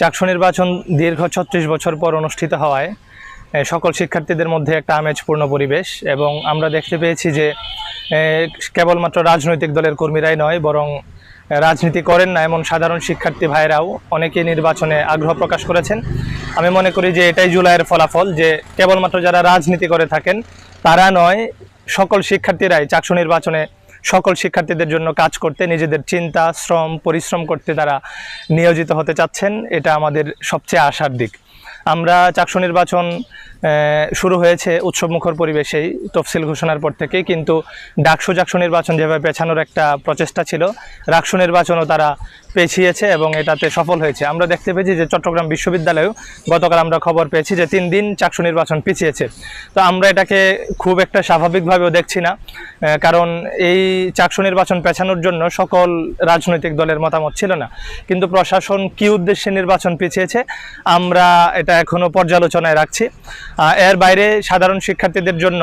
চাকসু নির্বাচন দীর্ঘ ৩৬ বছর পর অনুষ্ঠিত হওয়ায় সকল শিক্ষার্থীদের মধ্যে একটা আমেজপূর্ণ পরিবেশ এবং আমরা দেখতে পেয়েছি যে কেবলমাত্র রাজনৈতিক দলের কর্মীরাই নয় বরং রাজনীতি করেন না এমন সাধারণ শিক্ষার্থী ভাইরাও অনেকেই নির্বাচনে আগ্রহ প্রকাশ করেছেন। আমি মনে করি যে এটাই জুলাইয়ের ফলাফল, যে কেবলমাত্র যারা রাজনীতি করে থাকেন তারা নয়, সকল শিক্ষার্থীরাই চাকসু নির্বাচনে সকল শিক্ষার্থীদের জন্য কাজ করতে, নিজেদের চিন্তা শ্রম পরিশ্রম করতে তারা নিয়োজিত হতে চাচ্ছেন। এটা আমাদের সবচেয়ে আশার দিক। আমরা চাকসু নির্বাচন শুরু হয়েছে উৎসবমুখর পরিবেশেই তফসিল ঘোষণার পর থেকেই, কিন্তু ডাকসু চাকসু নির্বাচন যেভাবে পেছানোর একটা প্রচেষ্টা ছিল, রাকসু নির্বাচনও তারা পেছিয়েছে এবং এটাতে সফল হয়েছে। আমরা দেখতে পেয়েছি যে চট্টগ্রাম বিশ্ববিদ্যালয়েও গতকাল আমরা খবর পেয়েছি যে 3 দিন চাকসু নির্বাচন পিছিয়েছে। তো আমরা এটাকে খুব একটা স্বাভাবিকভাবেও দেখছি না, কারণ এই চাকসু নির্বাচন পেছানোর জন্য সকল রাজনৈতিক দলের মতামত ছিল না, কিন্তু প্রশাসন কী উদ্দেশ্যে নির্বাচন পিছিয়েছে আমরা এটা এখনও পর্যালোচনায় রাখছি। এর বাইরে সাধারণ শিক্ষার্থীদের জন্য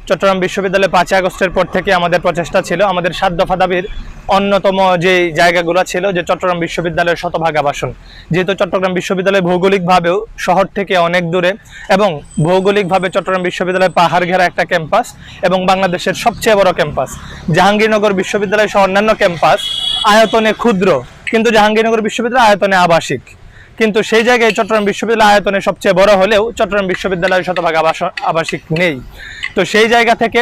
চট্টগ্রাম বিশ্ববিদ্যালয়ে 5 আগস্টের পর থেকে আমাদের প্রচেষ্টা ছিল, আমাদের 7 দফা দাবির অন্যতম যে জায়গাগুলো ছিল যে চট্টগ্রাম বিশ্ববিদ্যালয়ের শতভাগ আবাসন। যেহেতু চট্টগ্রাম বিশ্ববিদ্যালয় ভৌগোলিকভাবেও শহর থেকে অনেক দূরে এবং ভৌগোলিকভাবে চট্টগ্রাম বিশ্ববিদ্যালয় পাহাড় ঘেরা একটা ক্যাম্পাস এবং বাংলাদেশের সবচেয়ে বড় ক্যাম্পাস। জাহাঙ্গীরনগর বিশ্ববিদ্যালয় সহ অন্যান্য ক্যাম্পাস আয়তনে ক্ষুদ্র, কিন্তু জাহাঙ্গীরনগর বিশ্ববিদ্যালয় আয়তনে আবাসিক। কিন্তু সেই জায়গায় চট্টগ্রাম বিশ্ববিদ্যালয় আয়তনে সবচেয়ে বড় হলেও চট্টগ্রাম বিশ্ববিদ্যালয়ের শতভাগ আবাসিক নেই। তো সেই জায়গা থেকে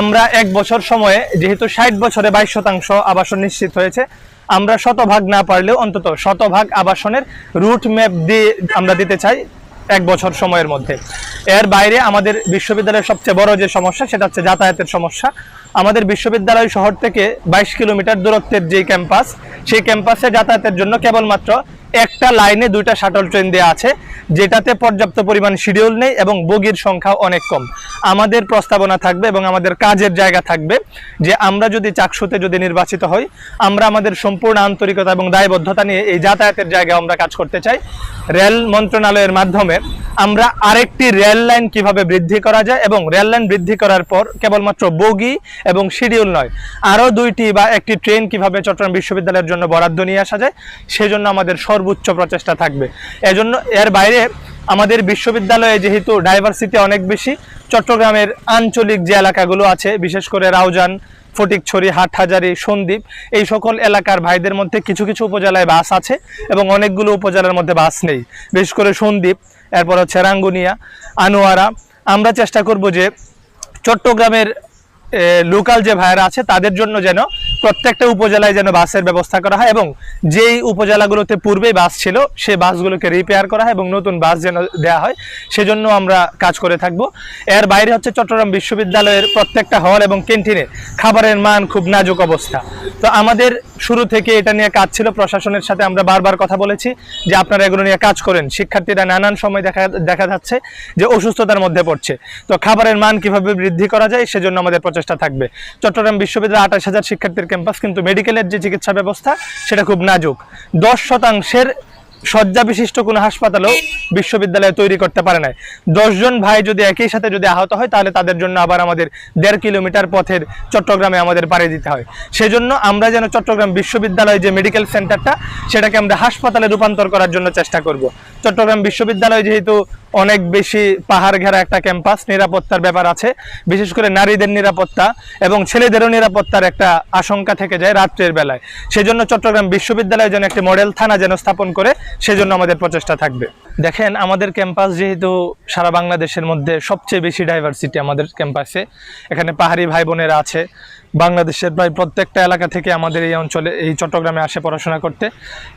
আমরা 1 বছর সময়ে, যেহেতু 60 বছরে 22% আবাসন নিশ্চিত হয়েছে, আমরা শতভাগ না পারলেও অন্তত শতভাগ আবাসনের রুট ম্যাপ দিয়ে আমরা দিতে চাই 1 বছর সময়ের মধ্যে। এর বাইরে আমাদের বিশ্ববিদ্যালয়ের সবচেয়ে বড় যে সমস্যা সেটা হচ্ছে যাতায়াতের সমস্যা। আমাদের বিশ্ববিদ্যালয় শহর থেকে 22 কিলোমিটার দূরত্বের যে ক্যাম্পাস, সেই ক্যাম্পাসে যাতায়াতের জন্য কেবলমাত্র একটা লাইনে 2টা শাটল ট্রেন দেওয়া আছে, যেটাতে পর্যাপ্ত পরিমাণ শিডিউল নেই এবং বগির সংখ্যা অনেক কম। আমাদের প্রস্তাবনা থাকবে এবং আমাদের কাজের জায়গা থাকবে যে আমরা যদি চাকসুতে যদি নির্বাচিত হই, আমরা আমাদের সম্পূর্ণ আন্তরিকতা এবং দায়বদ্ধতা নিয়ে এই যাতায়াতের জায়গায় আমরা কাজ করতে চাই। রেল মন্ত্রণালয়ের মাধ্যমে আমরা আরেকটি রেল লাইন কিভাবে বৃদ্ধি করা যায় এবং রেল লাইন বৃদ্ধি করার পর কেবলমাত্র বগি এবং শিডিউল নয়, আরও 2টি বা 1টি ট্রেন কিভাবে চট্টগ্রাম বিশ্ববিদ্যালয়ের জন্য বরাদ্দ নিয়ে আসা যায়, সেজন্য আমাদের সর্বোচ্চ প্রচেষ্টা থাকবে। এজন্য এর বাইরে আমাদের বিশ্ববিদ্যালয়ে যেহেতু ডাইভার্সিটি অনেক বেশি, চট্টগ্রামের আঞ্চলিক যে এলাকাগুলো আছে, বিশেষ করে রাউজান, ফটিকছড়ি, হাটহাজারী, সন্দ্বীপ, এই সকল এলাকার ভাইদের মধ্যে কিছু কিছু উপজেলায় বাস আছে এবং অনেকগুলো উপজেলার মধ্যে বাস নেই, বিশেষ করে সন্দ্বীপ, এরপর হচ্ছে রাঙ্গুনিয়া, আনোয়ারা। আমরা চেষ্টা করব যে চট্টগ্রামের লোকাল যে ভাইয়েরা আছে তাদের জন্য যেন প্রত্যেকটা উপজেলায় যেন বাসের ব্যবস্থা করা হয় এবং যেই উপজেলাগুলোতে পূর্বেই বাস ছিল সেই বাসগুলোকে রিপেয়ার করা হয় এবং নতুন বাস যেন দেওয়া হয়, সেজন্য আমরা কাজ করে থাকব। এর বাইরে হচ্ছে চট্টগ্রাম বিশ্ববিদ্যালয়ের প্রত্যেকটা হল এবং ক্যান্টিনে খাবারের মান খুব নাজুক অবস্থা। তো আমাদের শুরু থেকে এটা নিয়ে কাজ ছিল, প্রশাসনের সাথে আমরা বারবার কথা বলেছি যে আপনারা এগুলো নিয়ে কাজ করেন। শিক্ষার্থীরা নানান সময় দেখা যাচ্ছে যে অসুস্থতার মধ্যে পড়ছে, তো খাবারের মান কিভাবে বৃদ্ধি করা যায় সেজন্য আমাদের প্রচেষ্টা থাকবে। চট্টগ্রাম বিশ্ববিদ্যালয় 28,000 শিক্ষার্থীর ক্যাম্পাস, কিন্তু মেডিকেলের যে চিকিৎসা ব্যবস্থা সেটা খুব নাজুক। 10% শয্যা বিশিষ্ট কোনো হাসপাতালও বিশ্ববিদ্যালয়ে তৈরি করতে পারে না। 10 জন ভাই যদি একই সাথে যদি আহত হয় তাহলে তাদের জন্য আবার আমাদের 1.5 কিলোমিটার পথের চট্টগ্রামে আমাদের পাড়ি দিতে হয়। সেজন্য আমরা যেন চট্টগ্রাম বিশ্ববিদ্যালয় যে মেডিকেল সেন্টারটা সেটাকে আমরা হাসপাতালে রূপান্তর করার জন্য চেষ্টা করব। চট্টগ্রাম বিশ্ববিদ্যালয় যেহেতু অনেক বেশি পাহাড় ঘেরা একটা ক্যাম্পাস, নিরাপত্তার ব্যাপার আছে, বিশেষ করে নারীদের নিরাপত্তা এবং ছেলেদেরও নিরাপত্তার একটা আশঙ্কা থেকে যায় রাত্রের বেলায়। সেজন্য চট্টগ্রাম বিশ্ববিদ্যালয় যেন একটি মডেল থানা যেন স্থাপন করে, সেজন্য আমাদের প্রচেষ্টা থাকবে। দেখেন, আমাদের ক্যাম্পাস যেহেতু সারা বাংলাদেশের মধ্যে সবচেয়ে বেশি ডাইভার্সিটি আমাদের ক্যাম্পাসে, এখানে পাহাড়ি ভাই বোনেরা আছে, বাংলাদেশের প্রায় প্রত্যেকটা এলাকা থেকে আমাদের এই অঞ্চলে এই চট্টগ্রামে আসে পড়াশোনা করতে।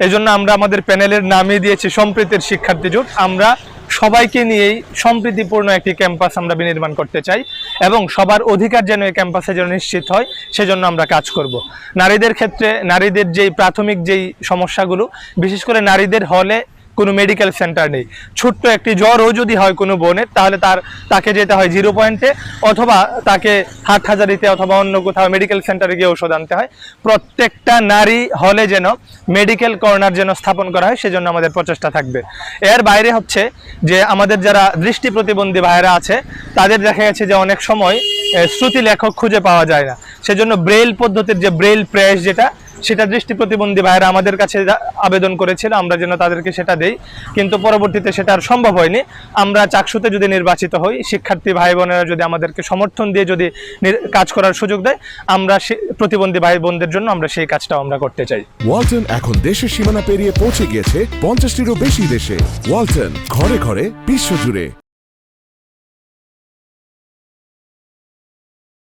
এই জন্য আমরা আমাদের প্যানেলের নামই দিয়েছি সম্প্রীতির শিক্ষার্থী জোট। আমরা সবাইকে নিয়েই সম্প্রীতিপূর্ণ একটি ক্যাম্পাস আমরা বিনির্মাণ করতে চাই এবং সবার অধিকার যেন এই ক্যাম্পাসে যেন নিশ্চিত হয়, সেজন্য আমরা কাজ করব। নারীদের ক্ষেত্রে নারীদের যেই প্রাথমিক যেই সমস্যাগুলো, বিশেষ করে নারীদের হলে কোনো মেডিকেল সেন্টার নেই। ছোট্ট একটি জ্বরও যদি হয় কোনো বোনের, তাহলে তাকে যেতে হয় 0 পয়েন্টে অথবা তাকে হাটহাজারিতে অথবা অন্য কোথাও মেডিকেল সেন্টারে গিয়ে ওষুধ আনতে হয়। প্রত্যেকটা নারী হলে যেন মেডিকেল কর্নার যেন স্থাপন করা হয়, সেজন্য আমাদের প্রচেষ্টা থাকবে। এর বাইরে হচ্ছে যে আমাদের যারা দৃষ্টি প্রতিবন্ধী ভাইয়েরা আছে তাদের দেখা গেছে যে অনেক সময় শ্রুতি লেখক খুঁজে পাওয়া যায় না, সেজন্য ব্রেইল পদ্ধতির যে ব্রেইল প্রেস যেটা সেটা দৃষ্টি প্রতিবন্ধী ভাইয়েরা আমাদের কাছে আবেদন করেছিল আমরা যেন তাদেরকে সেটা দেই, কিন্তু পরবর্তীতে সেটা আর সম্ভব হয়নি। আমরা চাকসুতে যদি নির্বাচিত হই, শিক্ষার্থী ভাই বোনেরা যদি আমাদেরকে সমর্থন দিয়ে যদি কাজ করার সুযোগ দেয়, আমরা প্রতিবন্ধী ভাই বোনদের জন্য আমরা সেই কাজটাও আমরা করতে চাই। ওয়ালটন এখন দেশের সীমানা পেরিয়ে পৌঁছে গিয়েছে 50টিরও বেশি দেশে। ওয়ালটন, ঘরে ঘরে বিশ্বজুড়ে।